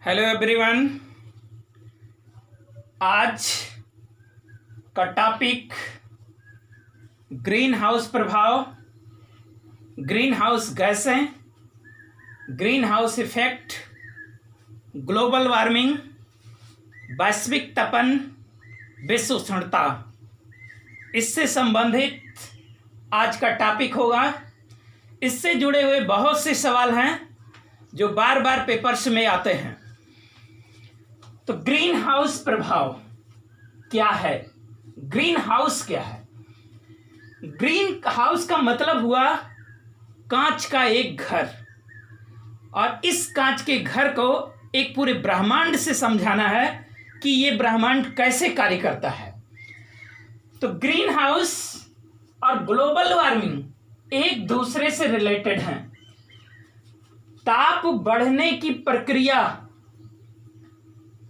Hello everyone. आज का topic green house प्रभाव, ग्रीन हाउस गैसें, green house effect, global warming, वैश्विक तपन, विश्व उष्णता, इससे संबंधित आज का टॉपिक होगा। इससे जुड़े हुए बहुत से सवाल हैं जो बार बार पेपर्स में आते हैं। तो ग्रीन हाउस प्रभाव क्या है? ग्रीन हाउस क्या है? ग्रीन हाउस का मतलब हुआ कांच का एक घर, और इस कांच के घर को एक पूरे ब्रह्मांड से समझाना है कि ये ब्रह्मांड कैसे कार्य करता है। तो ग्रीन हाउस और ग्लोबल वार्मिंग एक दूसरे से रिलेटेड हैं। ताप बढ़ने की प्रक्रिया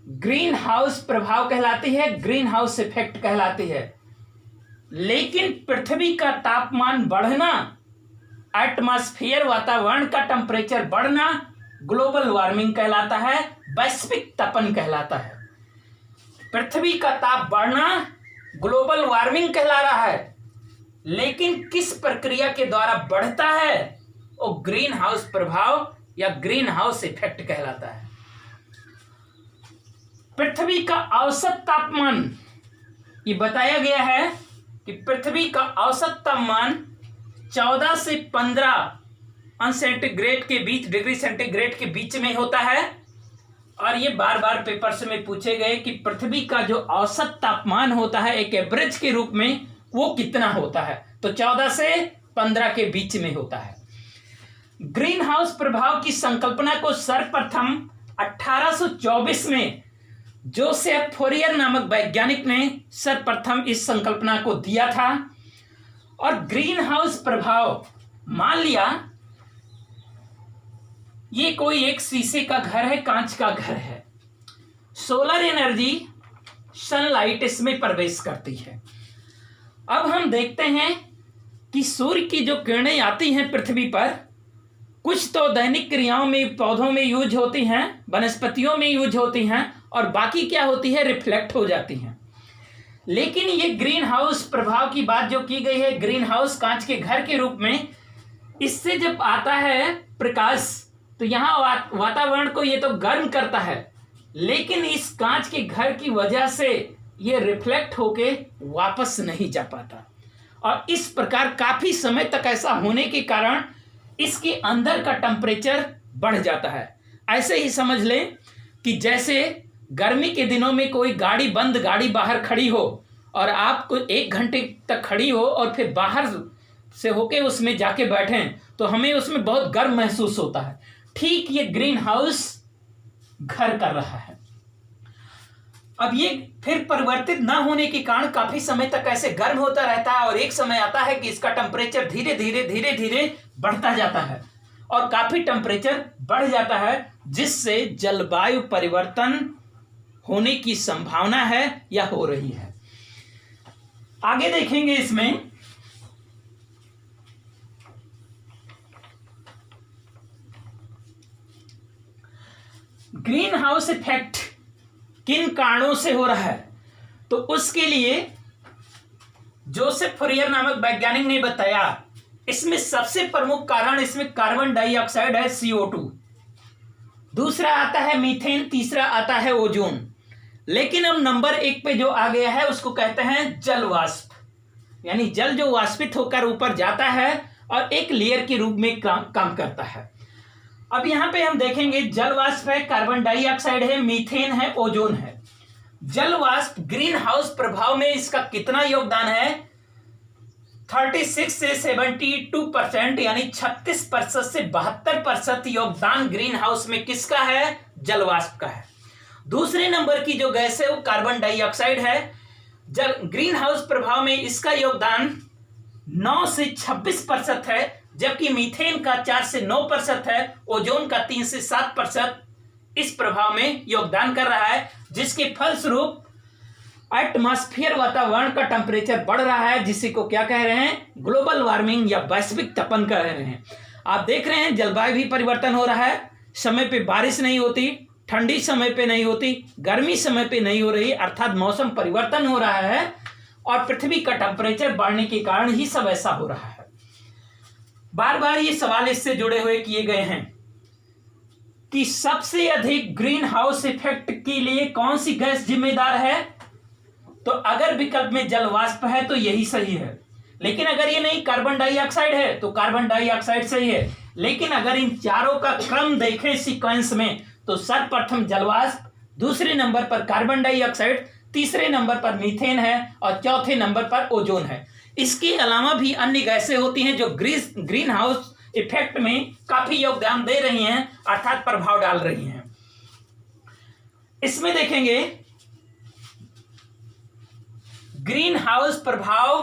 ग्रीन हाउस प्रभाव कहलाती है, ग्रीन हाउस इफेक्ट कहलाती है। लेकिन पृथ्वी का तापमान बढ़ना, एटमॉस्फेयर वातावरण का टेम्परेचर बढ़ना ग्लोबल वार्मिंग कहलाता है, वैश्विक तपन कहलाता है। पृथ्वी का ताप बढ़ना ग्लोबल वार्मिंग कहला रहा है, लेकिन किस प्रक्रिया के द्वारा बढ़ता है वो ग्रीन हाउस प्रभाव या ग्रीन हाउस इफेक्ट कहलाता है। पृथ्वी का औसत तापमान, ये बताया गया है कि पृथ्वी का औसत तापमान 14 से 15 सेंटीग्रेड के बीच, डिग्री सेंटीग्रेड के बीच में होता है। और ये बार बार पेपर्स में पूछे गए कि पृथ्वी का जो औसत तापमान होता है एक एवरेज के रूप में वो कितना होता है, तो 14 से 15 के बीच में होता है। ग्रीन हाउस प्रभाव की संकल्पना को सर्वप्रथम 1824 में जोसेफ फोरियर नामक वैज्ञानिक ने सर्वप्रथम इस संकल्पना को दिया था। और ग्रीन हाउस प्रभाव, मान लिया ये कोई एक शीशे का घर है, कांच का घर है, सोलर एनर्जी, सनलाइट इसमें प्रवेश करती है। अब हम देखते हैं कि सूर्य की जो किरणें आती हैं पृथ्वी पर, कुछ तो दैनिक क्रियाओं में, पौधों में यूज होती हैं, वनस्पतियों में यूज होती हैं, और बाकी क्या होती है, रिफ्लेक्ट हो जाती हैं। लेकिन ये ग्रीन हाउस प्रभाव की बात जो की गई है, ग्रीन हाउस कांच के घर के रूप में, इससे जब आता है प्रकाश तो यहाँ वातावरण को ये तो गर्म करता है, लेकिन इस कांच के घर की वजह से ये रिफ्लेक्ट होके वापस नहीं जा पाता। और इस प्रकार काफी समय तक ऐसा होने के कारण इसके अंदर का टेम्परेचर बढ़ जाता है। ऐसे ही समझ लें कि जैसे गर्मी के दिनों में कोई गाड़ी बंद, गाड़ी बाहर खड़ी हो और आपको 1 घंटे तक खड़ी हो और फिर बाहर से होके उसमें जाके बैठें तो हमें उसमें बहुत गर्म महसूस होता है। ठीक ये ग्रीन हाउस घर कर रहा है। अब ये फिर परिवर्तित ना होने के कारण काफी समय तक ऐसे गर्म होता रहता है, और एक समय आता है कि इसका टेम्परेचर धीरे धीरे बढ़ता जाता है और काफी टेम्परेचर बढ़ जाता है, जिससे जलवायु परिवर्तन होने की संभावना है या हो रही है। आगे देखेंगे इसमें ग्रीन हाउस इफेक्ट किन कारणों से हो रहा है। तो उसके लिए जोसेफ फोरियर नामक वैज्ञानिक ने बताया, इसमें सबसे प्रमुख कारण इसमें कार्बन डाइऑक्साइड है, CO2, दूसरा आता है मीथेन, तीसरा आता है ओजोन। लेकिन अब नंबर 1 पे जो आ गया है उसको कहते हैं जल वाष्प, यानी जल जो वाष्पित होकर ऊपर जाता है और एक लेयर के रूप में काम करता है। अब यहां पे हम देखेंगे जल वाष्प है, कार्बन डाइऑक्साइड है, मीथेन है, ओजोन है। जल वाष्प ग्रीन हाउस प्रभाव में इसका कितना योगदान है? 36 से 72%, यानी 36% से 72% योगदान ग्रीन हाउस में किसका है? जल वाष्प का है। दूसरे नंबर की जो गैस है वो कार्बन डाइऑक्साइड है। ग्रीन हाउस प्रभाव में इसका योगदान 9 से 26% है, जबकि मीथेन का 4 से 9% है, ओजोन का 3 से 7% इस प्रभाव में योगदान कर रहा है, जिसके फलस्वरूप एटमॉस्फेयर वातावरण का टेम्परेचर बढ़ रहा है, जिसे को क्या कह रहे हैं? ग्लोबल वार्मिंग या वैश्विक तपन कह रहे हैं। आप देख रहे हैं जलवायु भी परिवर्तन हो रहा है, समय पे बारिश नहीं होती, ठंडी समय पे नहीं होती, गर्मी समय पे नहीं हो रही, अर्थात मौसम परिवर्तन हो रहा है और पृथ्वी का टेम्परेचर बढ़ने के कारण ही सब ऐसा हो रहा है। बार बार ये सवाल इससे जुड़े हुए किए गए हैं कि सबसे अधिक ग्रीन हाउस इफेक्ट के लिए कौन सी गैस जिम्मेदार है। तो अगर विकल्प में जल वाष्प है तो यही सही है, लेकिन अगर ये नहीं, कार्बन डाइऑक्साइड है तो कार्बन डाइऑक्साइड सही है। लेकिन अगर इन चारों का क्रम देखें सीक्वेंस में तो सर्वप्रथम जल वाष्प, दूसरे नंबर पर कार्बन डाइऑक्साइड, तीसरे नंबर पर मीथेन है और चौथे नंबर पर ओजोन है। इसके अलावा भी अन्य गैसें होती हैं जो ग्रीन हाउस इफेक्ट में काफी योगदान दे रही हैं, अर्थात प्रभाव डाल रही हैं। इसमें देखेंगे ग्रीन हाउस प्रभाव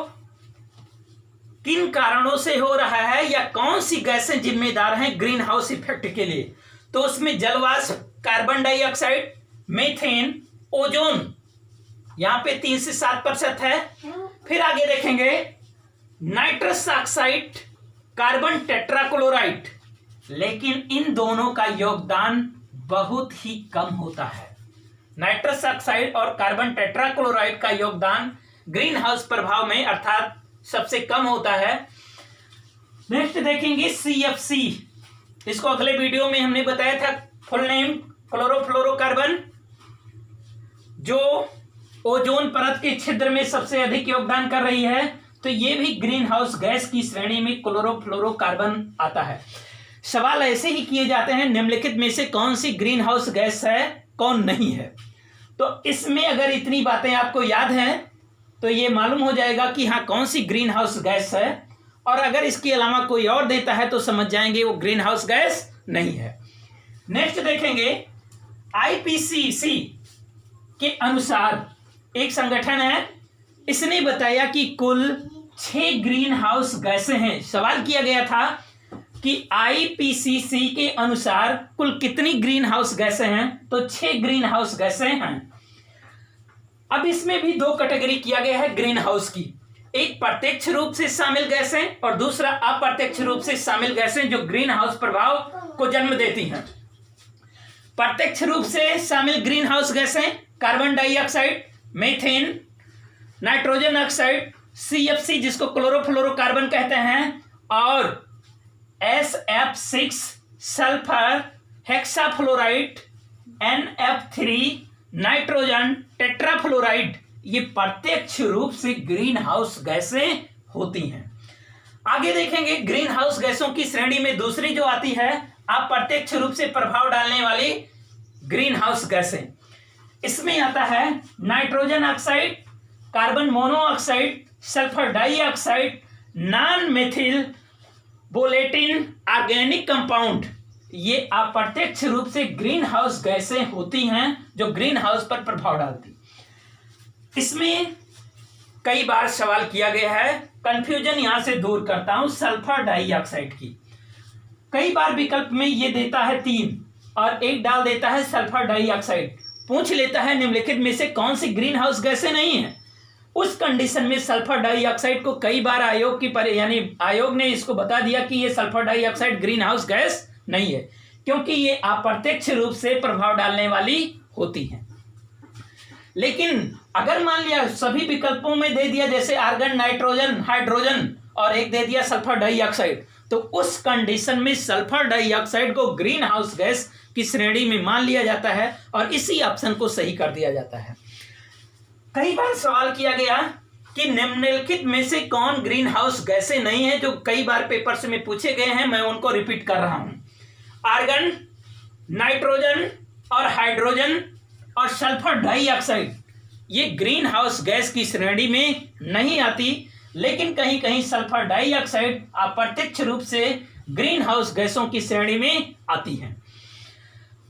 किन कारणों से हो रहा है या कौन सी गैसें जिम्मेदार हैं ग्रीन हाउस इफेक्ट के लिए। तो उसमें जल वाष्प, कार्बन डाइऑक्साइड, मीथेन, ओजोन, यहां पे 3 से 7% है। फिर आगे देखेंगे नाइट्रस ऑक्साइड, कार्बन टेट्राक्लोराइड, लेकिन इन दोनों का योगदान बहुत ही कम होता है। नाइट्रस ऑक्साइड और कार्बन टेट्राक्लोराइड का योगदान ग्रीन हाउस प्रभाव में अर्थात सबसे कम होता है। नेक्स्ट देखेंगे CFC, इसको अगले वीडियो में हमने बताया था, फुल नेम क्लोरोफ्लोरोकार्बन, जो ओजोन परत के छिद्र में सबसे अधिक योगदान कर रही है। तो ये भी ग्रीन हाउस गैस की श्रेणी में क्लोरोफ्लोरोकार्बन आता है। सवाल ऐसे ही किए जाते हैं, निम्नलिखित में से कौन सी ग्रीन हाउस गैस है, कौन नहीं है। तो इसमें अगर इतनी बातें आपको याद हैं तो ये मालूम हो जाएगा कि हाँ कौन सी ग्रीन हाउस गैस है, और अगर इसके अलावा कोई और देता है तो समझ जाएंगे वो ग्रीन हाउस गैस नहीं है। नेक्स्ट देखेंगे IPCC के अनुसार एक संगठन है, इसने बताया कि कुल 6 ग्रीन हाउस गैसें हैं। सवाल किया गया था कि IPCC के अनुसार कुल कितनी ग्रीन हाउस गैसें हैं, तो 6 ग्रीन हाउस गैसें हैं। अब इसमें भी 2 कैटेगरी किया गया है ग्रीन हाउस की, एक प्रत्यक्ष रूप से शामिल गैसें और दूसरा अप्रत्यक्ष रूप से शामिल गैसें जो ग्रीन हाउस प्रभाव को जन्म देती हैं। प्रत्यक्ष रूप से शामिल ग्रीन हाउस गैसें carbon dioxide, methane, nitrogen oxide, CFC जिसको क्लोरोफ्लोरोकार्बन कहते हैं, और SF6 sulphur hexafluoride, NF3 nitrogen tetrafluoride, ये प्रत्यक्ष रूप से ग्रीन हाउस गैसें होती हैं। आगे देखेंगे ग्रीन हाउस गैसों की श्रेणी में दूसरी जो आती है अप्रत्यक्ष रूप से प्रभाव डालने वाली ग्रीन हाउस गैसें। इसमें आता है nitrogen oxide, carbon monoxide, sulphur dioxide, non methyl volatile organic compound. ये अप्रत्यक्ष रूप से ग्रीन हाउस गैसें होती हैं जो ग्रीन हाउस पर प्रभाव डालती। इसमें कई बार सवाल किया गया है, कंफ्यूजन यहां से दूर करता हूं, सल्फर डाइऑक्साइड की। कई बार विकल्प में ये देता है 3 और एक डाल देता है सल्फर डाइऑक्साइड, पूछ लेता है निम्नलिखित में से कौन सी ग्रीन हाउस गैसें नहीं है। उस कंडीशन में सल्फर डाइऑक्साइड को कई बार आयोग ने इसको बता दिया कि ये sulphur dioxide green house gas नहीं है, क्योंकि ये अप्रत्यक्ष रूप से प्रभाव डालने वाली होती हैं। लेकिन अगर मान लिया सभी विकल्पों में दे दिया, जैसे आर्गन, नाइट्रोजन, हाइड्रोजन और एक दे दिया सल्फर डाइऑक्साइड, तो उस कंडीशन में सल्फर डाइऑक्साइड को ग्रीन हाउस गैस की श्रेणी में मान लिया जाता है और इसी ऑप्शन को सही कर दिया जाता है। कई बार सवाल किया गया कि निम्नलिखित में से कौन ग्रीन हाउस गैसें नहीं है, जो कई बार पेपर्स में पूछे गए हैं, मैं उनको रिपीट कर रहा हूं। आर्गन, नाइट्रोजन और हाइड्रोजन और सल्फर डाइऑक्साइड ये ग्रीन हाउस गैस की श्रेणी में नहीं आती, लेकिन कहीं कहीं सल्फर डाइऑक्साइड अप्रत्यक्ष रूप से ग्रीन हाउस गैसों की श्रेणी में आती है।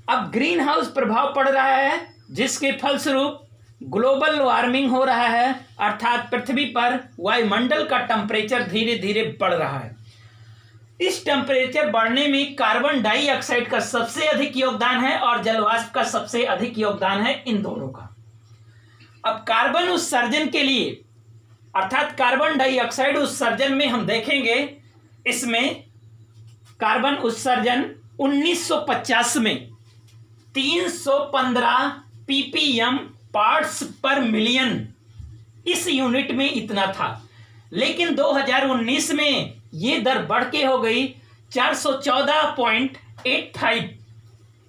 अब ग्रीन हाउस प्रभाव पड़ रहा है जिसके फलस्वरूप ग्लोबल वार्मिंग हो रहा है, अर्थात पृथ्वी पर वायुमंडल का टेम्परेचर धीरे धीरे बढ़ रहा है। इस टेम्परेचर बढ़ने में कार्बन डाइऑक्साइड का सबसे अधिक योगदान है और जलवाष्प का सबसे अधिक योगदान है, इन दोनों का। अब कार्बन उत्सर्जन के लिए अर्थात कार्बन डाइऑक्साइड उत्सर्जन में हम देखेंगे, इसमें कार्बन उत्सर्जन 1950 में 315 ppm पार्ट्स पर मिलियन, इस यूनिट में इतना था। लेकिन 2019 में ये दर बढ़ के हो गई 414.85,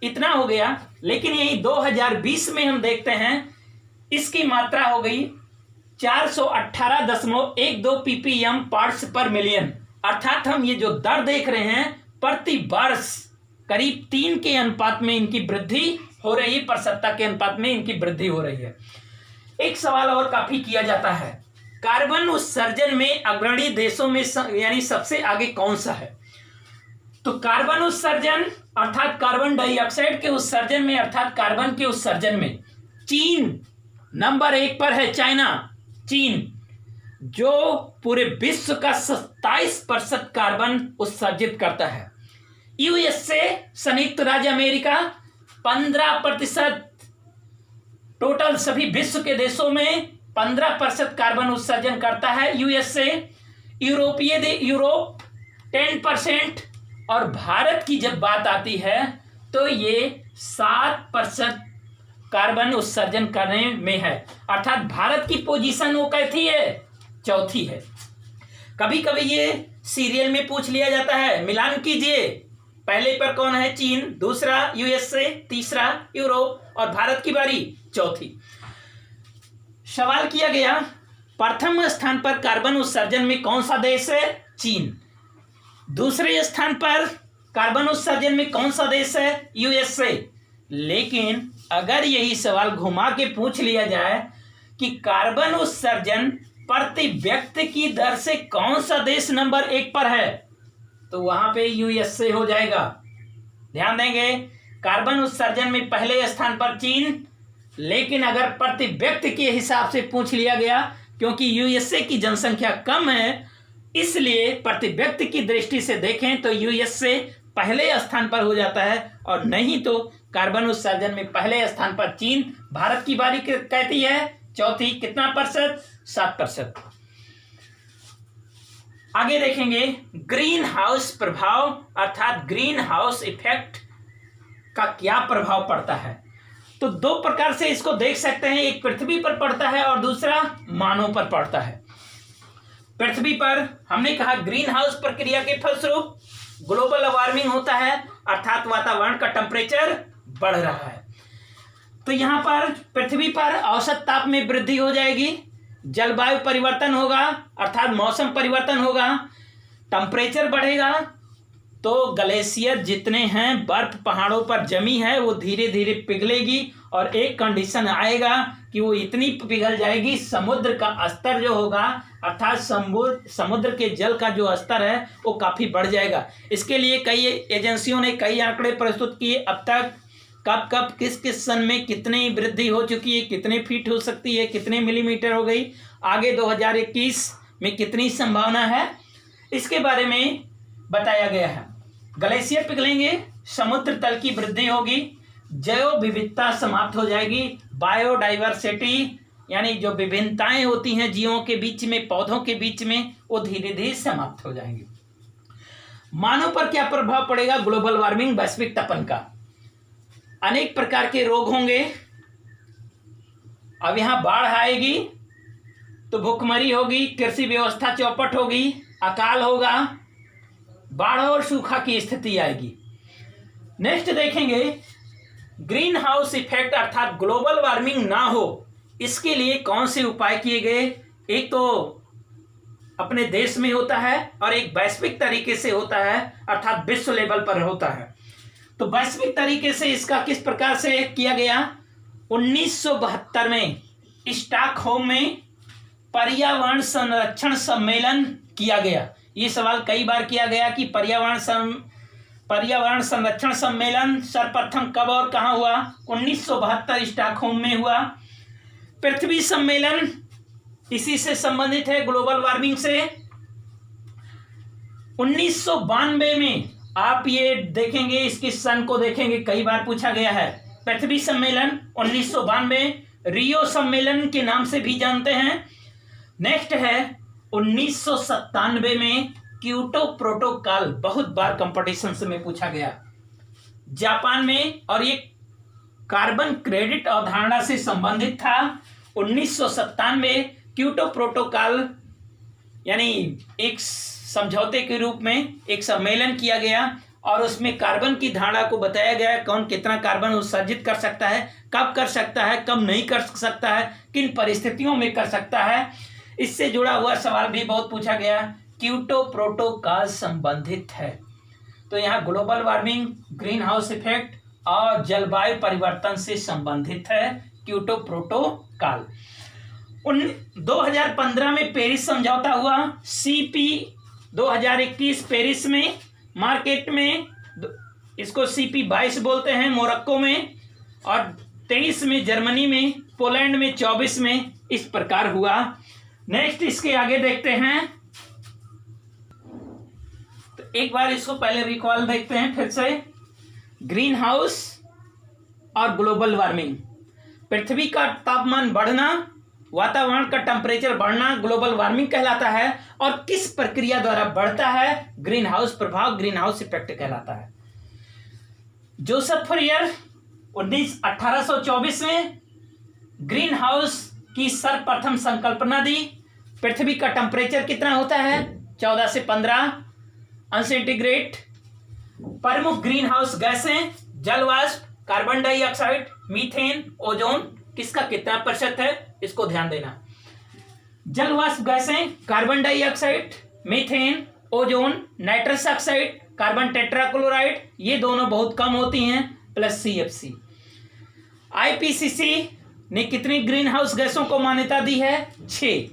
इतना हो गया। लेकिन यही 2020 में हम देखते हैं इसकी मात्रा हो गई 418.12 ppm पार्ट्स पर मिलियन। अर्थात हम ये जो दर देख रहे हैं प्रति वर्ष करीब 3 के अनुपात में इनकी वृद्धि हो रही है, प्रतिशतता के अनुपात में इनकी वृद्धि हो रही है। एक सवाल और काफी किया जाता है, कार्बन उत्सर्जन में अग्रणी देशों में यानी सबसे आगे कौन सा है? तो कार्बन उत्सर्जन अर्थात कार्बन डाइऑक्साइड के उत्सर्जन में अर्थात कार्बन के उत्सर्जन में चीन नंबर 1 पर है। चाइना, चीन जो पूरे विश्व का 27% कार्बन उत्सर्जित करता है। यूएसए संयुक्त राज्य अमेरिका 15%, टोटल सभी विश्व के देशों में 15% कार्बन उत्सर्जन करता है यूएसए। यूरोप 10%, और भारत की जब बात आती है तो ये 7% कार्बन उत्सर्जन करने में है। अर्थात भारत की पोजीशन वो कैसी है? चौथी है। कभी कभी ये सीरियल में पूछ लिया जाता है, मिलान कीजिए, पहले पर कौन है? चीन, दूसरा यूएसए, तीसरा यूरोप और भारत की बारी चौथी। सवाल किया गया प्रथम स्थान पर कार्बन उत्सर्जन में कौन सा देश है? चीन। दूसरे स्थान पर कार्बन उत्सर्जन में कौन सा देश है? यूएसए। लेकिन अगर यही सवाल घुमा के पूछ लिया जाए कि कार्बन उत्सर्जन प्रति व्यक्ति की दर से कौन सा देश नंबर 1 पर है, तो वहां पे यूएसए हो जाएगा। ध्यान देंगे, कार्बन उत्सर्जन में पहले स्थान पर चीन, लेकिन अगर प्रति व्यक्ति के हिसाब से पूछ लिया गया, क्योंकि यूएसए की जनसंख्या कम है इसलिए प्रति व्यक्ति की दृष्टि से देखें तो यूएसए पहले स्थान पर हो जाता है, और नहीं तो कार्बन उत्सर्जन में पहले स्थान पर चीन। भारत की बारी कहती है चौथी, कितना %? 7%। आगे देखेंगे ग्रीन हाउस प्रभाव अर्थात ग्रीन हाउस इफेक्ट का क्या प्रभाव पड़ता है। तो 2 प्रकार से इसको देख सकते हैं, एक पृथ्वी पर पड़ता है और दूसरा मानव पर पड़ता है। पृथ्वी पर हमने कहा ग्रीन हाउस प्रक्रिया के फलस्वरूप ग्लोबल वार्मिंग होता है, अर्थात वातावरण का टेम्परेचर बढ़ रहा है। तो यहाँ पर पृथ्वी पर औसत ताप में वृद्धि हो जाएगी, जलवायु परिवर्तन होगा अर्थात मौसम परिवर्तन होगा, टेम्परेचर बढ़ेगा, तो ग्लेशियर जितने हैं, बर्फ पहाड़ों पर जमी है वो धीरे धीरे पिघलेगी और एक कंडीशन आएगा कि वो इतनी पिघल जाएगी समुद्र का स्तर जो होगा अर्थात समुद्र के जल का जो स्तर है वो काफ़ी बढ़ जाएगा। इसके लिए कई एजेंसियों ने कई आंकड़े प्रस्तुत किए, अब तक कब कब किस किस सन में कितनी वृद्धि हो चुकी है, कितने फीट हो सकती है, कितने मिलीमीटर हो गई, आगे 2021 में कितनी संभावना है, इसके बारे में बताया गया है। ग्लेशियर पिघलेंगे, समुद्र तल की वृद्धि होगी, जैव विविधता समाप्त हो जाएगी, बायोडाइवर्सिटी यानी जो विभिन्नताएं होती हैं जीवों के बीच में, पौधों के बीच में, वो धीरे धीरे समाप्त हो जाएंगी। मानव पर क्या प्रभाव पड़ेगा ग्लोबल वार्मिंग वैश्विक तपन का? अनेक प्रकार के रोग होंगे। अब यहाँ बाढ़ आएगी तो भूखमरी होगी, कृषि व्यवस्था चौपट होगी, अकाल होगा, बाढ़ और सूखा की स्थिति आएगी। नेक्स्ट देखेंगे ग्रीन हाउस इफेक्ट अर्थात ग्लोबल वार्मिंग ना हो, इसके लिए कौन से उपाय किए गए। एक तो अपने देश में होता है और एक वैश्विक तरीके से होता है अर्थात विश्व लेवल पर होता है। तो वैश्विक तरीके से इसका किस प्रकार से किया गया? 1972 में स्टॉकहोम में पर्यावरण संरक्षण सम्मेलन किया गया। ये सवाल कई बार किया गया कि पर्यावरण संरक्षण सम्मेलन सर्वप्रथम कब और कहाँ हुआ? 1972 स्टॉकहोम में हुआ। पृथ्वी सम्मेलन इसी से संबंधित है, ग्लोबल वार्मिंग से। 1992 में आप ये देखेंगे, इसकी सन को देखेंगे, कई बार पूछा गया है। पृथ्वी सम्मेलन 1992 रियो सम्मेलन के नाम से भी जानते हैं। नेक्स्ट है 1997 में क्योटो प्रोटोकॉल, बहुत बार कंपटीशन में पूछा गया, जापान में, और ये कार्बन क्रेडिट अवधारणा से संबंधित था। 1997 क्योटो प्रोटोकॉल यानी एक समझौते के रूप में एक सम्मेलन किया गया और उसमें कार्बन की धारणा को बताया गया, कौन कितना कार्बन उत्सर्जित कर सकता है, कब कर सकता है, कब नहीं कर सकता है, किन परिस्थितियों में कर सकता है। इससे जुड़ा हुआ सवाल भी बहुत पूछा गया। क्योटो प्रोटोकॉल संबंधित है, तो यहाँ global warming, green house effect और जलवायु परिवर्तन से संबंधित है क्योटो प्रोटोकॉल। 2015 में पेरिस समझौता हुआ। CP 2021 पेरिस में, मार्केट में इसको CP 22 बोलते हैं मोरक्को में, और 23 में जर्मनी में, पोलैंड में 24 में इस प्रकार हुआ। नेक्स्ट इसके आगे देखते हैं, तो एक बार इसको पहले रिकॉल देखते हैं फिर से। ग्रीन हाउस और ग्लोबल वार्मिंग, पृथ्वी का तापमान बढ़ना, वातावरण का टेम्परेचर बढ़ना ग्लोबल वार्मिंग कहलाता है, और किस प्रक्रिया द्वारा बढ़ता है, ग्रीन हाउस प्रभाव, ग्रीन हाउस इफेक्ट कहलाता है। जोसेफ फॉरियर 1824 में ग्रीन हाउस की सर्वप्रथम संकल्पना दी। पृथ्वी का टेम्परेचर कितना होता है, 14 से 15 अंश सेंटीग्रेड। प्रमुख ग्रीन हाउस गैसें, जलवाष्प, कार्बन डाइऑक्साइड, मीथेन, ओजोन, किसका कितना प्रतिशत है, इसको ध्यान देना। जलवाष्प गैसें carbon dioxide, methane, ozone, nitrous oxide, carbon tetrachloride, ये दोनों बहुत कम होती हैं, प्लस CFC। IPCC ने कितनी ग्रीन हाउस गैसों को मान्यता दी है, 6।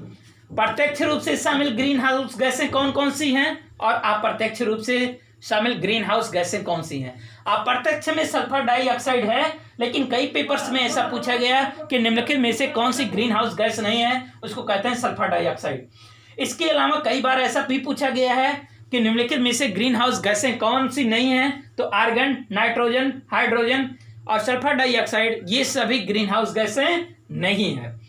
प्रत्यक्ष रूप से शामिल ग्रीन हाउस गैसें कौन कौन सी हैं और अप्रत्यक्ष रूप से शामिल ग्रीन हाउस गैसें कौन सी हैं। अप्रत्यक्ष में सल्फर डाइऑक्साइड है, लेकिन कई पेपर्स में ऐसा पूछा गया कि निम्नलिखित में से कौन सी ग्रीन हाउस गैस नहीं है, उसको कहते हैं सल्फर डाइऑक्साइड। इसके अलावा कई बार ऐसा भी पूछा गया है कि निम्नलिखित में से ग्रीन हाउस गैसें कौन सी नहीं हैं, तो आर्गन, नाइट्रोजन, हाइड्रोजन और सल्फर डाइऑक्साइड, ये सभी ग्रीन हाउस गैसें नहीं है।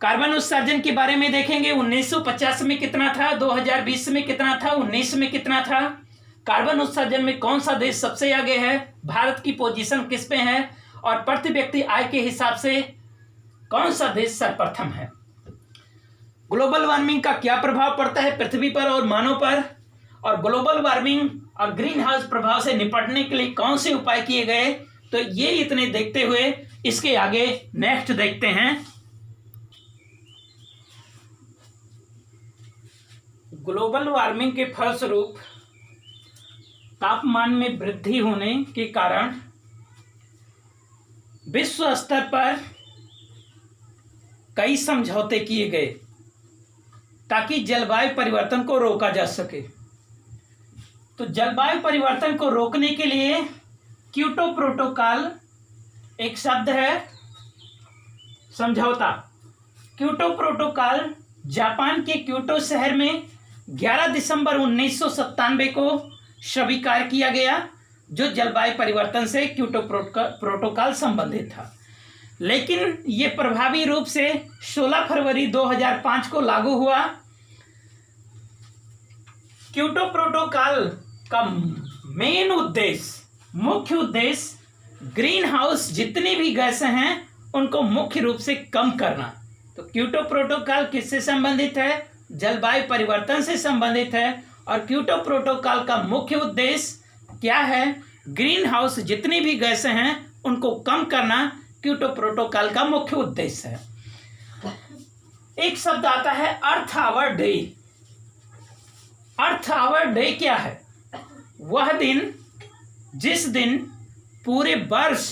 कार्बन उत्सर्जन के बारे में देखेंगे, 1950 में कितना था, 2020 में कितना था, 19 में कितना था। कार्बन उत्सर्जन में कौन सा देश सबसे आगे है, भारत की पोजीशन किस पे है, और प्रति व्यक्ति आय के हिसाब से कौन सा देश सर्वप्रथम है। ग्लोबल वार्मिंग का क्या प्रभाव पड़ता है पृथ्वी पर और मानव पर, और ग्लोबल वार्मिंग और ग्रीन हाउस प्रभाव से निपटने के लिए कौन से उपाय किए गए, तो ये इतने देखते हुए इसके आगे नेक्स्ट देखते हैं। ग्लोबल वार्मिंग के फलस्वरूप तापमान में वृद्धि होने के कारण विश्व स्तर पर कई समझौते किए गए ताकि जलवायु परिवर्तन को रोका जा सके। तो जलवायु परिवर्तन को रोकने के लिए क्योटो प्रोटोकॉल एक शब्द है, समझौता। क्योटो प्रोटोकॉल जापान के क्योटो शहर में 11 दिसंबर 1997 को स्वीकार किया गया, जो जलवायु परिवर्तन से क्योटो प्रोटोकॉल संबंधित था। लेकिन ये प्रभावी रूप से 16 फरवरी 2005 को लागू हुआ। क्योटो प्रोटोकॉल का मेन उद्देश्य, मुख्य उद्देश्य ग्रीन हाउस जितनी भी गैसें हैं उनको मुख्य रूप से कम करना। तो क्योटो प्रोटोकॉल किससे संबंधित है, जलवायु परिवर्तन से संबंधित है, और क्योटो प्रोटोकॉल का मुख्य उद्देश्य क्या है, ग्रीन हाउस जितनी भी गैसें हैं उनको कम करना क्योटो प्रोटोकॉल का मुख्य उद्देश्य है। एक शब्द आता है Earth Hour day. Earth Hour day क्या है, वह दिन जिस दिन पूरे वर्ष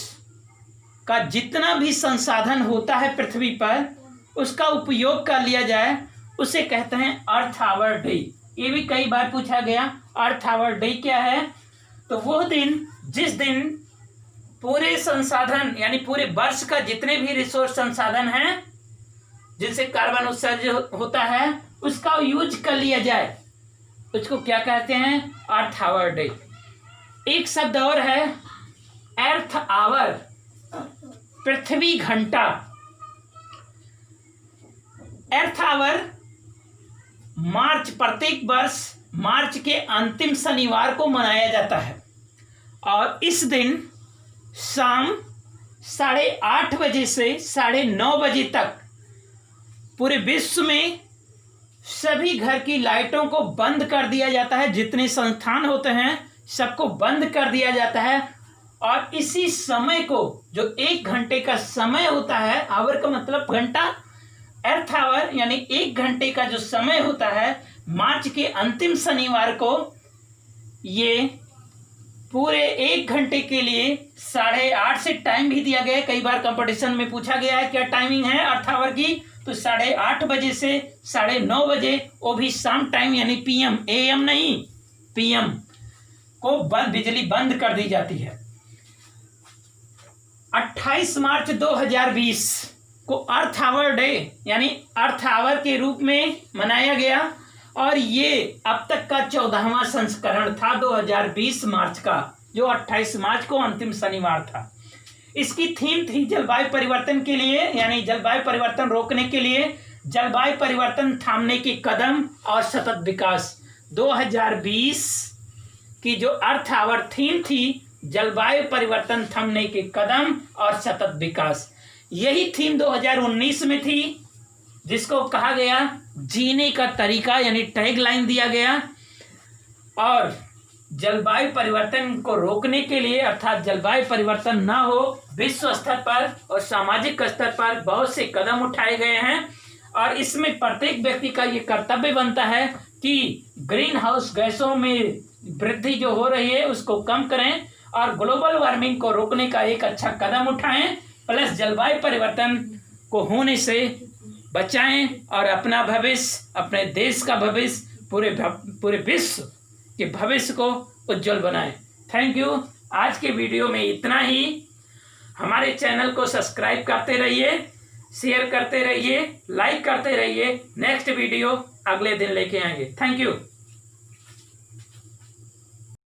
का जितना भी संसाधन होता है पृथ्वी पर उसका उपयोग कर लिया जाए, उसे कहते हैं अर्थ आवर डे। ये भी कई बार पूछा गया, अर्थ आवर डे क्या है, तो वह दिन जिस दिन पूरे संसाधन यानी पूरे वर्ष का जितने भी रिसोर्स संसाधन हैं जिनसे कार्बन उत्सर्जन होता है उसका यूज कर लिया जाए, उसको क्या कहते हैं, अर्थ आवर डे। एक शब्द और है अर्थ आवर, पृथ्वी घंटा। अर्थ आवर प्रत्येक वर्ष मार्च के अंतिम शनिवार को मनाया जाता है, और इस दिन शाम 8:30 बजे से 9:30 बजे तक पूरे विश्व में सभी घर की लाइटों को बंद कर दिया जाता है। जितने संस्थान होते हैं सबको बंद कर दिया जाता है। और इसी समय को, जो 1 घंटे का समय होता है, आवर का मतलब घंटा, अर्थ आवर यानी 1 घंटे का जो समय होता है, मार्च के अंतिम शनिवार को ये पूरे 1 घंटे के लिए 8:30 से टाइम भी दिया गया है। कई बार कंपटीशन में पूछा गया है क्या टाइमिंग है अर्थ आवर की, तो 8:30 बजे से 9:30 बजे, वो भी शाम टाइम यानी पीएम, एएम नहीं पीएम को बिजली बंद कर दी जाती है। 28 मार्च 2020 को अर्थ आवर डे यानी अर्थ आवर के रूप में मनाया गया और ये अब तक का 14वां संस्करण था 2020 मार्च का, जो 28 मार्च को अंतिम शनिवार था। इसकी थीम थी जलवायु परिवर्तन के लिए, यानी जलवायु परिवर्तन रोकने के लिए, जलवायु परिवर्तन थामने के कदम और सतत विकास। 2020 की जो अर्थ आवर थीम थी जलवायु परिवर्तन थमने के कदम और सतत विकास, यही थीम 2019 में थी, जिसको कहा गया जीने का तरीका, यानी टैगलाइन दिया गया। और जलवायु परिवर्तन को रोकने के लिए, अर्थात जलवायु परिवर्तन ना हो, विश्व स्तर पर और सामाजिक स्तर पर बहुत से कदम उठाए गए हैं। और इसमें प्रत्येक व्यक्ति का ये कर्तव्य बनता है कि ग्रीन हाउस गैसों में वृद्धि जो हो रही है उसको कम करें और ग्लोबल वार्मिंग को रोकने का एक अच्छा कदम उठाएं, प्लस जलवायु परिवर्तन को होने से बचाएं और अपना भविष्य, अपने देश का भविष्य, पूरे विश्व के भविष्य को उज्जवल बनाएं। Thank you. आज के वीडियो में इतना ही। हमारे चैनल को सब्सक्राइब करते रहिए, शेयर करते रहिए, लाइक करते रहिए। नेक्स्ट वीडियो अगले दिन लेके आएंगे। Thank you.